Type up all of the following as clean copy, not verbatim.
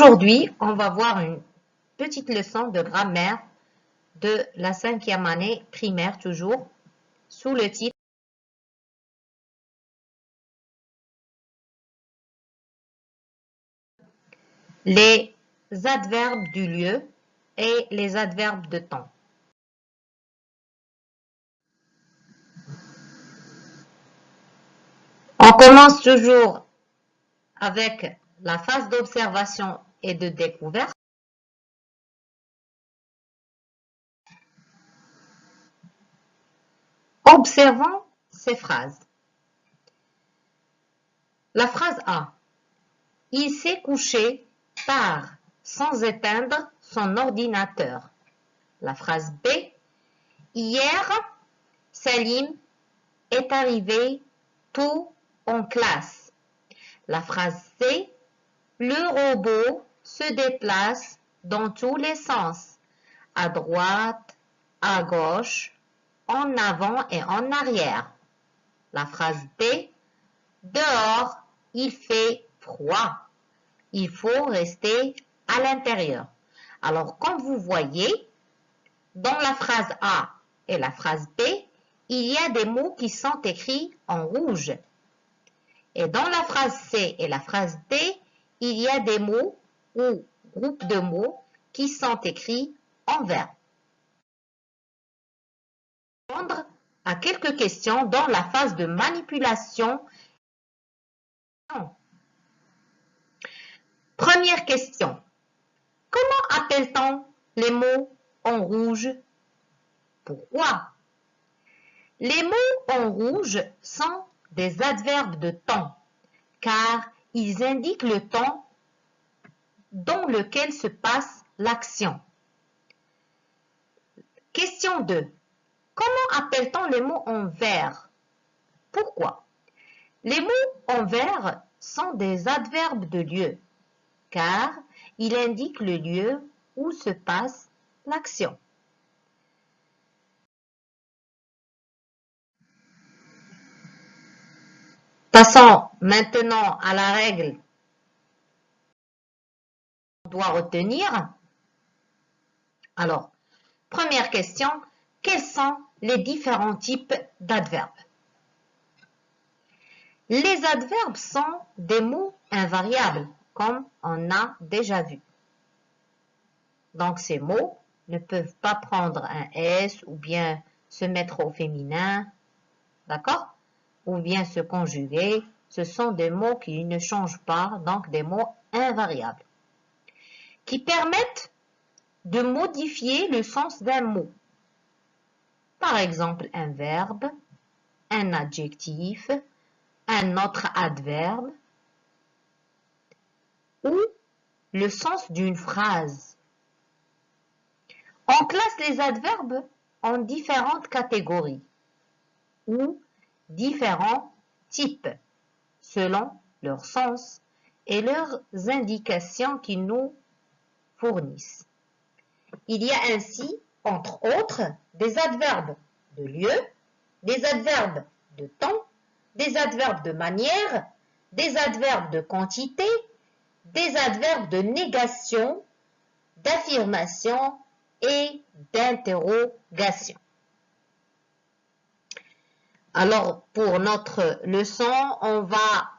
Aujourd'hui, on va voir une petite leçon de grammaire de la 5e année primaire toujours, sous le titre les adverbes du lieu et les adverbes de temps. On commence toujours avec la phase d'observation et de découverte. Observons ces phrases. La phrase A. Il s'est couché tard sans éteindre son ordinateur. La phrase B. Hier, Salim est arrivé tôt en classe. La phrase C. Le robot se déplace dans tous les sens, à droite, à gauche, en avant et en arrière. La phrase D. Dehors, il fait froid. Il faut rester à l'intérieur. Alors, comme vous voyez, dans la phrase A et la phrase B, il y a des mots qui sont écrits en rouge. Et dans la phrase C et la phrase D, il y a des mots ou groupes de mots qui sont écrits en vert. Répondre à quelques questions dans la phase de manipulation. Première question. Comment appelle-t-on les mots en rouge? Pourquoi? Les mots en rouge sont des adverbes de temps, car ils indiquent le temps dans lequel se passe l'action. Question 2. Comment appelle-t-on les mots en vert? Pourquoi? Les mots en vert sont des adverbes de lieu, car ils indiquent le lieu où se passe l'action. Passons maintenant à la règle qu'on doit retenir. Alors, première question, quels sont les différents types d'adverbes? Les adverbes sont des mots invariables, comme on a déjà vu. Donc, ces mots ne peuvent pas prendre un S ou bien se mettre au féminin, d'accord? Ou bien se conjuguer. Ce sont des mots qui ne changent pas, donc des mots invariables, qui permettent de modifier le sens d'un mot. Par exemple, un verbe, un adjectif, un autre adverbe ou le sens d'une phrase. On classe les adverbes en différentes catégories ou différents types selon leur sens et leurs indications qu'ils nous fournissent. Il y a ainsi, entre autres, des adverbes de lieu, des adverbes de temps, des adverbes de manière, des adverbes de quantité, des adverbes de négation, d'affirmation et d'interrogation. Alors, pour notre leçon, on va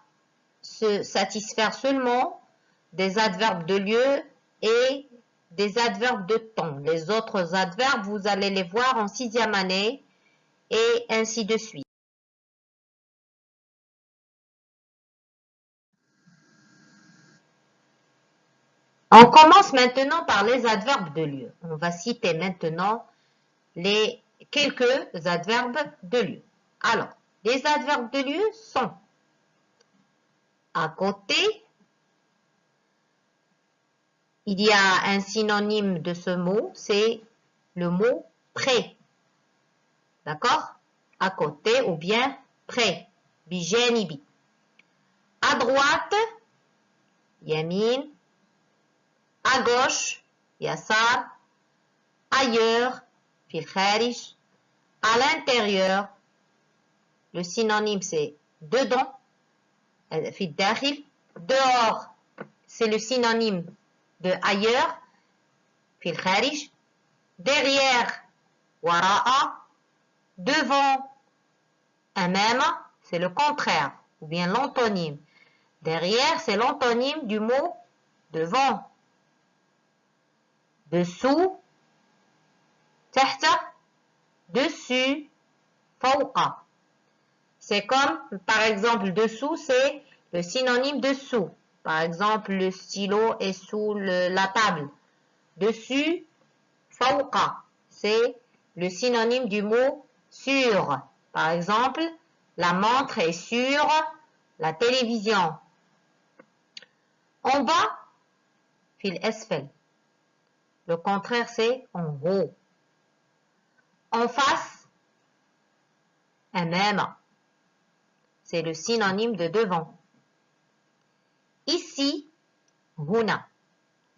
se satisfaire seulement des adverbes de lieu et des adverbes de temps. Les autres adverbes, vous allez les voir en 6e année et ainsi de suite. On commence maintenant par les adverbes de lieu. On va citer maintenant les quelques adverbes de lieu. Alors, les adverbes de lieu sont à côté. Il y a un synonyme de ce mot, c'est le mot près. D'accord? À côté ou bien près. Bijanibi. À droite, yamin. À gauche, yasar. Ailleurs, fil kharij. À l'intérieur, le synonyme c'est dedans, fil dakhil. Dehors, c'est le synonyme de ailleurs, في الخارج. Derrière, وراء. Devant, أمام, c'est le contraire, ou bien l'antonyme. Derrière, c'est l'antonyme du mot devant. Dessous, تحت, dessus, فوق. C'est comme, par exemple, dessous, c'est le synonyme dessous. Par exemple, le stylo est sous la table. Dessus, فوق, c'est le synonyme du mot sur. Par exemple, la montre est sur la télévision. En bas, في الأسفل. Le contraire, c'est en haut. En face, أمام. C'est le synonyme de devant. Ici, هنا.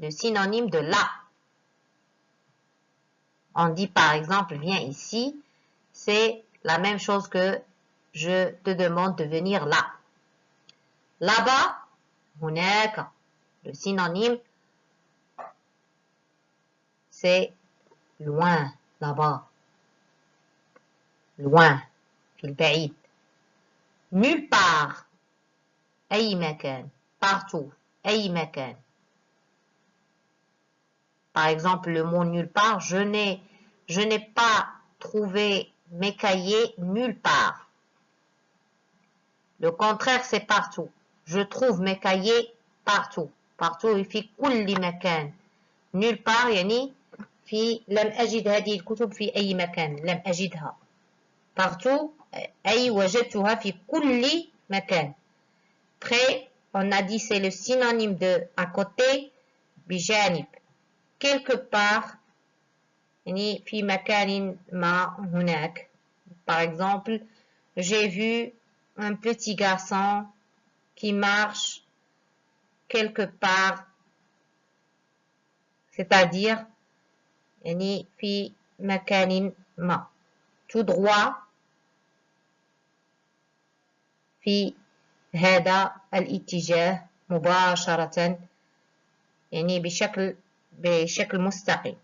Le synonyme de là. On dit par exemple, viens ici. C'est la même chose que je te demande de venir là. Là-bas, هناك. Le synonyme, c'est loin, là-bas. Loin, في البعيد. Nulle part. أي مكان. Partout. أي مكان. Par exemple, le mot nulle part, je n'ai pas trouvé mes cahiers nulle part. Le contraire, c'est partout. Je trouve mes cahiers partout. Partout, في كل مكان. Nulle part, يعني لم أجد هذه الكتب في أي مكان. لم أجدها. Partout, أي وجدتها في كل مكان. Près, on a dit c'est le synonyme de à côté, بجانب. Quelque part, يعني في مكان ما هناك. Par exemple, j'ai vu un petit garçon qui marche quelque part, c'est-à-dire يعني في مكان ما. Tout droit في هذا الاتجاه مباشرة يعني بشكل مستقيم.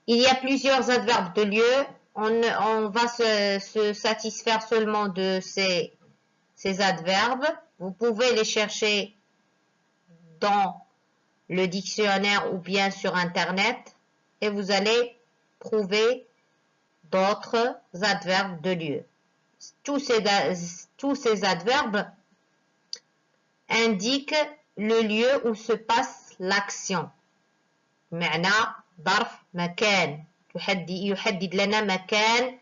Il y a plusieurs adverbes de lieu. On va se satisfaire seulement de ces adverbes. Vous pouvez les chercher dans le dictionnaire ou bien sur Internet et vous allez trouver d'autres adverbes de lieu. Tous ces adverbes indiquent le lieu où se passe l'action. معنى ظرف مكان يحدد لنا مكان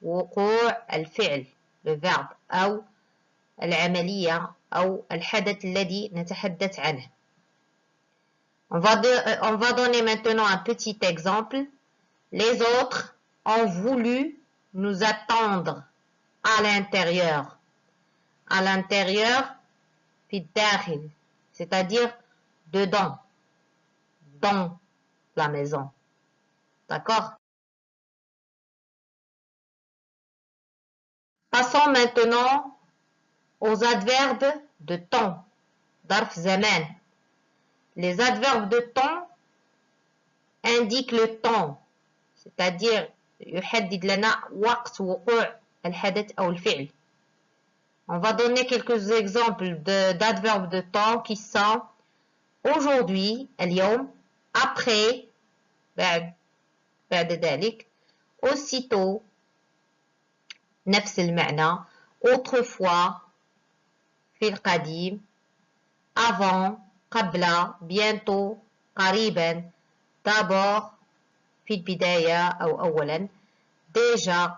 وقوع الفعل le verbe أو العملية أو الحدث الذي نتحدث عنه. On va donner maintenant un petit exemple. Les autres ont voulu nous attendre à l'intérieur. À l'intérieur, في الداخل, c'est-à-dire dedans, dans la maison. D'accord? Passons maintenant aux adverbes de temps. ظرف زمان. Les adverbes de temps indiquent le temps, c'est-à-dire يحدد لنا وقت وقوع الحدث أو الفعل. On va donner quelques exemples d'adverbes de temps qui sont aujourd'hui, اليوم, après, بعد ذلك, aussitôt, نفس المعنى, autrefois, في القديم, avant, قبل, bientôt, قريبا, d'abord, في البداية أو أولا, déjà,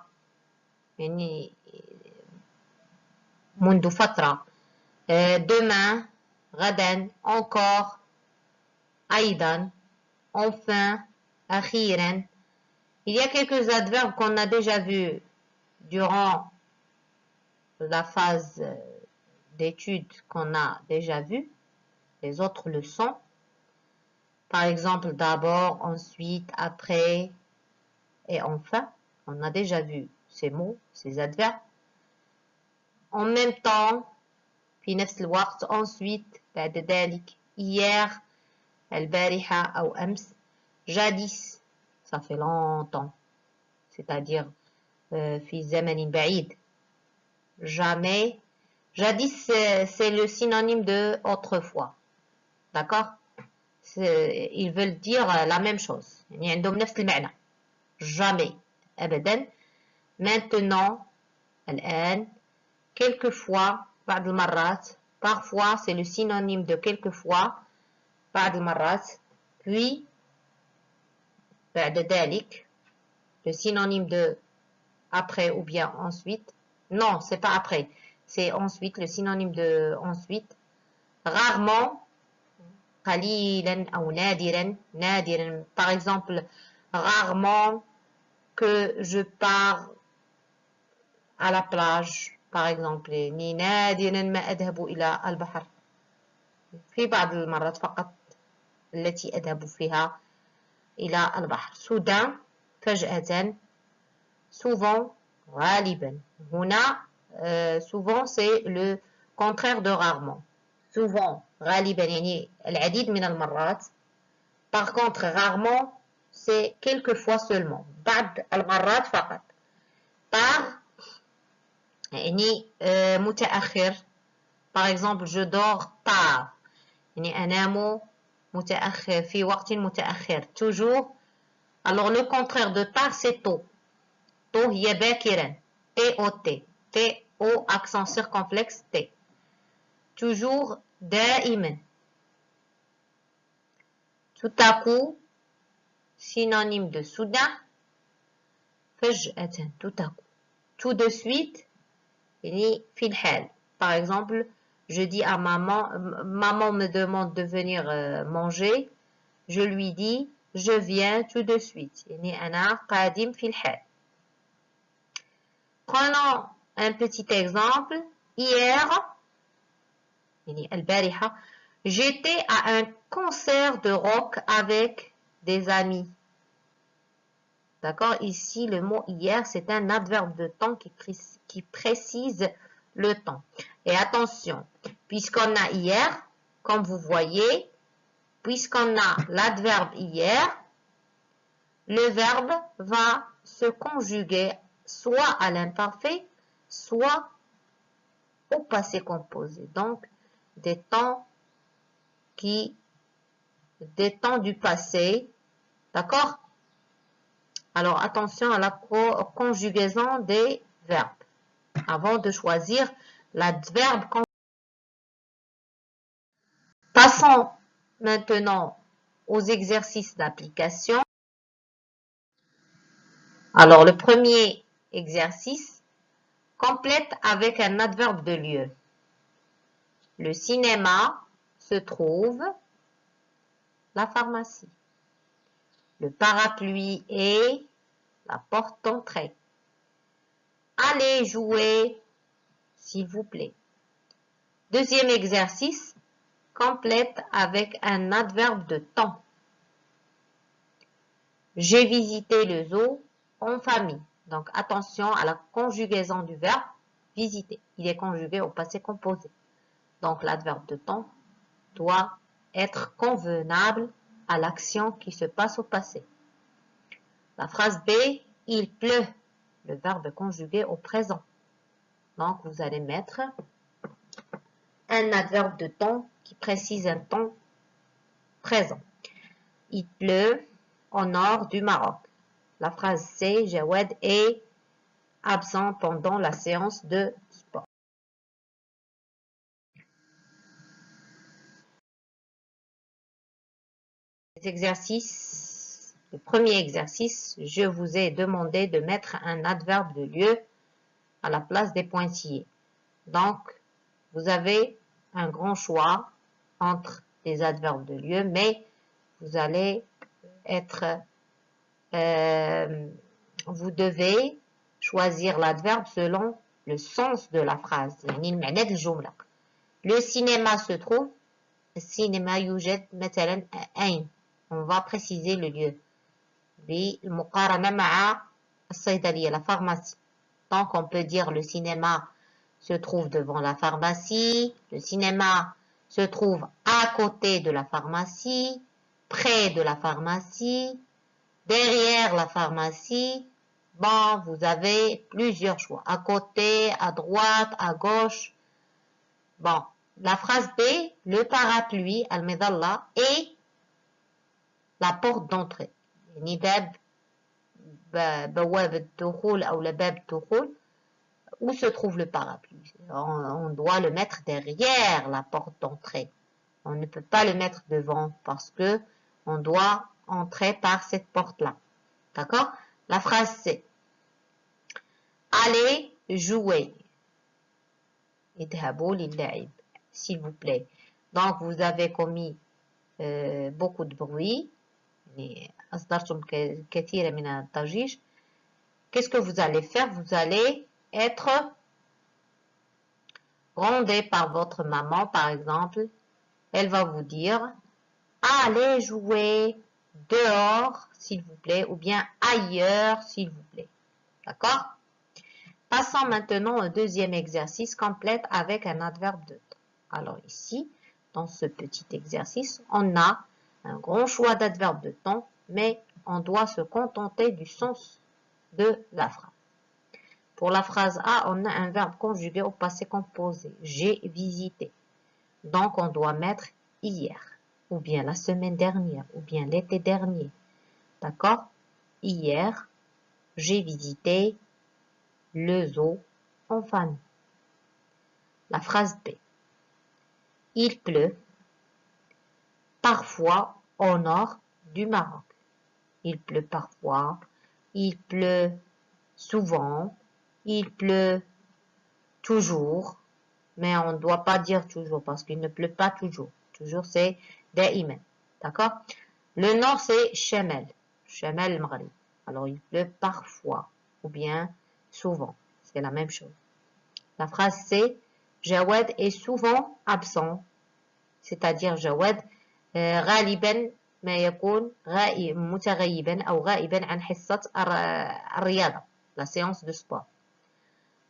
يعني منذ فترة, demain, غدا, encore, أيضا, enfin, أخيرا. Il y a quelques adverbes qu'on a déjà vus durant la phase d'études qu'on a déjà vue. Les autres leçons. Par exemple, d'abord, ensuite, après et enfin. On a déjà vu ces mots, ces adverbes. En même temps, في نفس الوقت, ensuite, بعد ذلك. hier, البارحة أو أمس. jadis, ça fait longtemps, c'est-à-dire في زمن بعيد. jamais. Jadis, c'est le synonyme de autrefois. D'accord? Ils veulent dire la même chose. يعني عندهم نفس المعنى. jamais. أبدا. maintenant. الآن. quelquefois. بعض المرات. parfois, c'est le synonyme de quelquefois. بعض المرات. puis. بعد ذلك. le synonyme de après ou bien ensuite. Non, c'est pas après. C'est ensuite, le synonyme de ensuite. rarement. قليلا أو نادرا. نادرا. Par exemple, rarement que je pars à la plage. Par exemple, نادرا ما أذهب إلى البحر. في بعض المرات فقط التي أذهب فيها إلى البحر. soudain. فجأة. souvent. غالبا. هنا souvent c'est le contraire de rarement. souvent غالبا يعني العديد من المرات. par contre rarement c'est quelques fois seulement. بعض المرات فقط. par يعني متأخر. par exemple je dors tard. يعني أنام متأخر في وقت متأخر. toujours. alors le contraire de tard c'est tôt. tôt هي باكرا. T-O-T. T-O accent circonflexe T. toujours. دائما. tout à coup. synonyme de soudain. فجأة. tout à coup. tout de suite. يعني في الحال. par exemple, je dis à maman, maman me demande de venir manger. je lui dis, je viens tout de suite. يعني أنا قادم في الحال. prenons un petit exemple. hier, يعني البارحة, j'étais à un concert de rock avec des amis. D'accord? Ici, le mot hier, c'est un adverbe de temps qui précise le temps. Et attention, puisqu'on a hier, comme vous voyez, puisqu'on a l'adverbe hier, le verbe va se conjuguer soit à l'imparfait, soit au passé composé. Donc, des temps du passé. D'accord? Alors, attention à la conjugaison des verbes avant de choisir l'adverbe. Passons maintenant aux exercices d'application. Alors, le premier exercice, complète avec un adverbe de lieu. Le cinéma se trouve, la pharmacie. Le parapluie est la porte d'entrée. Allez jouer, s'il vous plaît. Deuxième exercice, complète avec un adverbe de temps. J'ai visité le zoo en famille. Donc attention à la conjugaison du verbe visiter. Il est conjugué au passé composé. Donc l'adverbe de temps doit être convenable à l'action qui se passe au passé. La phrase B, il pleut. Le verbe est conjugué au présent. Donc vous allez mettre un adverbe de temps qui précise un temps présent. Il pleut au nord du Maroc. La phrase C, Jawad est absent pendant la séance de sport. Le premier exercice, je vous ai demandé de mettre un adverbe de lieu à la place des pointillés. Donc, vous avez un grand choix entre les adverbes de lieu, mais vous allez vous devez choisir l'adverbe selon le sens de la phrase. Le cinéma se trouve. السينما يوجد مثلا أين. On va préciser le lieu. بالمقارنة مع الصيدلية, la pharmacie. Donc on peut dire le cinéma se trouve devant la pharmacie. Le cinéma se trouve à à côté de la pharmacie, près de la pharmacie, derrière la pharmacie. Bon, vous avez plusieurs choix. À côté, à droite, à gauche. Bon, la phrase B, le parapluie, al-midalla, et la porte d'entrée. يعني بوابة الدخول أو باب الدخول. Où se trouve le parapluie? On doit le mettre derrière la porte d'entrée. On ne peut pas le mettre devant parce que on doit entrer par cette porte-là. D'accord? La phrase c'est allez jouer. اذهبوا للعب. S'il vous plaît. Donc vous avez commis beaucoup de bruit. أصدرتم كثير من الضجيج. Qu'est-ce que vous allez faire? Vous allez être grondé par votre maman, par exemple. Elle va vous dire allez jouer dehors, s'il vous plaît, ou bien ailleurs, s'il vous plaît. D'accord? Passons maintenant au deuxième exercice, complète avec un adverbe de temps. Alors ici, dans ce petit exercice, on a un grand choix d'adverbes de temps, mais on doit se contenter du sens de la phrase. Pour la phrase A, on a un verbe conjugué au passé composé. J'ai visité. Donc, on doit mettre hier, ou bien la semaine dernière, ou bien l'été dernier. D'accord? Hier, j'ai visité le zoo en famille. La phrase B. Il pleut parfois au nord du Maroc. Il pleut parfois, il pleut souvent, il pleut toujours, mais on ne doit pas dire toujours parce qu'il ne pleut pas toujours. Toujours c'est da'iman. D'accord? Le nord c'est Shemal. Shemal Maghrib. Alors il pleut parfois ou bien souvent. C'est la même chose. La phrase c'est Jawad est souvent absent. C'est-à-dire Jawad غالبا ما يكون متغيبا أو غائبا عن حصة الرياضة. La séance de sport.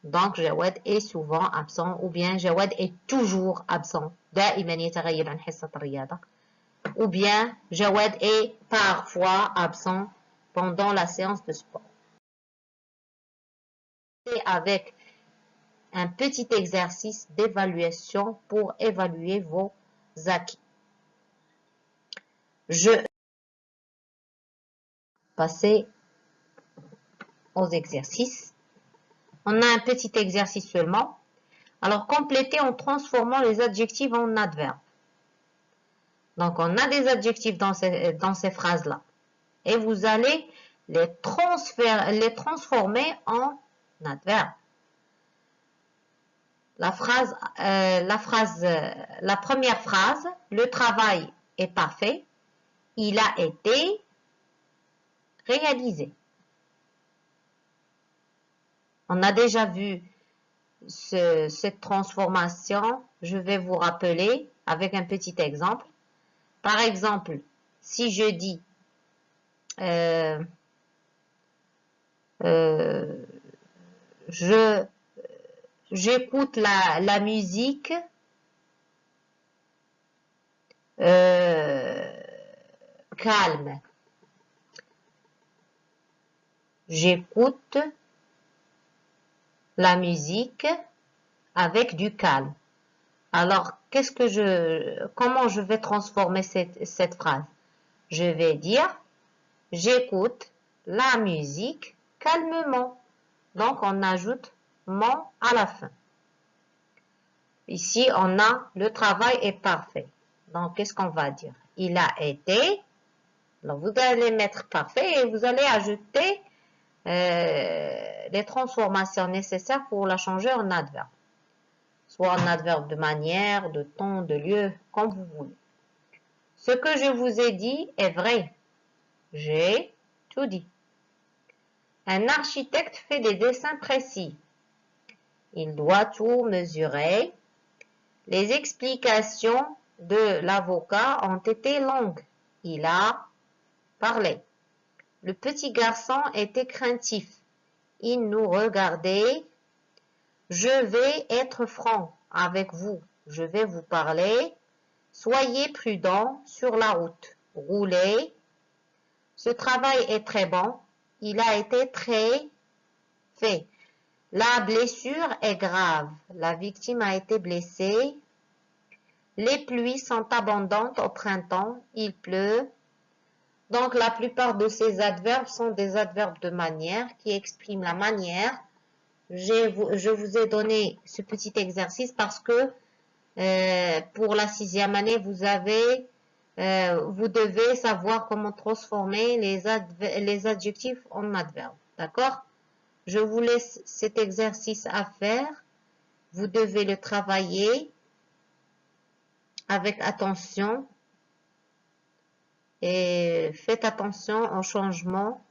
Donc, Jawad est souvent absent ou bien Jawad est toujours absent. دائما يتغيب عن حصة الرياضة. Ou bien Jawad est parfois absent pendant la séance de sport. Et avec un petit exercice d'évaluation pour évaluer vos acquis. Je vais passer aux exercices. On a un petit exercice seulement. Alors, complétez en transformant les adjectifs en adverbes. Donc, on a des adjectifs dans ces phrases-là. Et vous allez les transformer en adverbes. La première phrase, le travail est parfait. Il a été réalisé. On a déjà vu cette transformation. Je vais vous rappeler avec un petit exemple. Par exemple, si je dis j'écoute la musique calme. J'écoute la musique avec du calme. Alors, comment je vais transformer cette phrase? Je vais dire, j'écoute la musique calmement. Donc, on ajoute mon à la fin. Ici, on a le travail est parfait. Donc, qu'est-ce qu'on va dire? Il a été. Alors, vous allez mettre parfait et vous allez ajouter les transformations nécessaires pour la changer en adverbe. Soit en adverbe de manière, de temps, de lieu, comme vous voulez. Ce que je vous ai dit est vrai. J'ai tout dit. Un architecte fait des dessins précis. Il doit tout mesurer. Les explications de l'avocat ont été longues. Il a parlé. Le petit garçon était craintif. Il nous regardait. Je vais être franc avec vous. Je vais vous parler. Soyez prudent sur la route. Roulez. Ce travail est très bon. Il a été très fait. La blessure est grave. La victime a été blessée. Les pluies sont abondantes au printemps. Il pleut. Donc, la plupart de ces adverbes sont des adverbes de manière qui expriment la manière. Je vous ai donné ce petit exercice parce que pour la 6e année, vous devez savoir comment transformer les adjectifs en adverbes. D'accord? Je vous laisse cet exercice à faire. Vous devez le travailler avec attention et faites attention au changement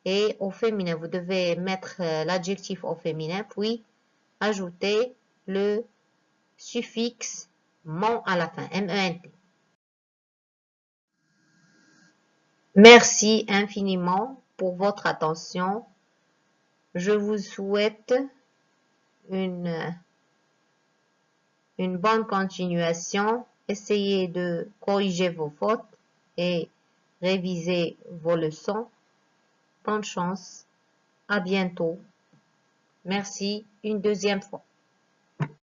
et au féminin. Vous devez mettre l'adjectif au féminin, puis ajouter le suffixe ment à la fin, M-E-N-T. Merci infiniment pour votre attention. Je vous souhaite une bonne continuation. Essayez de corriger vos fautes et réviser vos leçons. Bonne chance. À bientôt. Merci une deuxième fois.